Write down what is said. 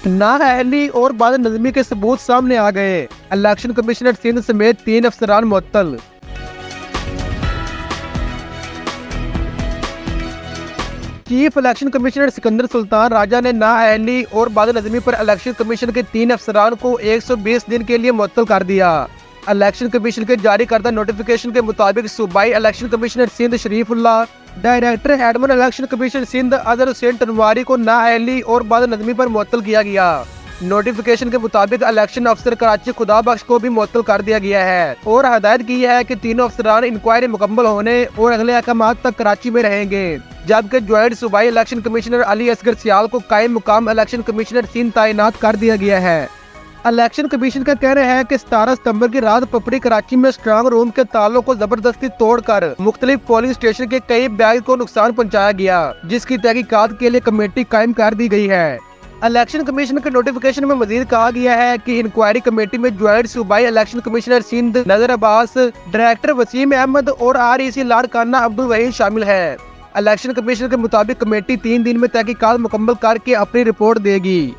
नाअहली और बदनज़मी के सबूत सामने आ गए। इलेक्शन कमिश्नर सिंध समेत 3 अफसरान मुअत्तल। Chief election commissioner Sikandar Sultan Raja ने नाअहली और बदनज़मी पर इलेक्शन कमीशन के 3 अफसरान को 120 दिन के लिए मुअत्तल कर दिया। इलेक्शन कमीशन के जारी करदा नोटिफिकेशन के मुताबिक सूबाई election commissioner Sindh Sharifullah, director admin election commission Sindh Azhar Hussain Tanwari को नाअहली और बदनज़मी पर मुअत्तल किया गया। नोटिफिकेशन के मुताबिक इलेक्शन अफसर कराची खुदाबख्श को भी मुअत्तल कर दिया गया है और हदायत की है कि तीनों अफसरान इंक्वायरी मुकम्मल होने और अगले अहकाम तक कराची में रहेंगे, जबकि ज्वाइंट सूबाई इलेक्शन कमिश्नर अली असगर सियाल को कायम मुकाम इलेक्शन कमिश्नर सिंध तैनात कर दिया गया है। इलेक्शन कमीशन का कहना है कि 17 सितंबर की रात पपड़ी कराची में स्ट्रांग रूम के तालों को जबरदस्ती तोड़कर मुख्तलिफ पोलिंग स्टेशन के कई बैग को नुकसान पहुंचाया गया, जिसकी तहकीकात के लिए कमेटी कायम कर दी गई है। इलेक्शन कमीशन के नोटिफिकेशन में मजीद कहा गया है कि इंक्वायरी कमेटी में ज्वाइंट सूबाई इलेक्शन कमिश्नर सिंध नजर अब्बास, डायरेक्टर वसीम अहमद और REC लाड़काना अब्दुल वहीद शामिल है। इलेक्शन कमीशन के मुताबिक कमेटी 3 दिन में तहकीकात मुकम्मल करके अपनी रिपोर्ट देगी।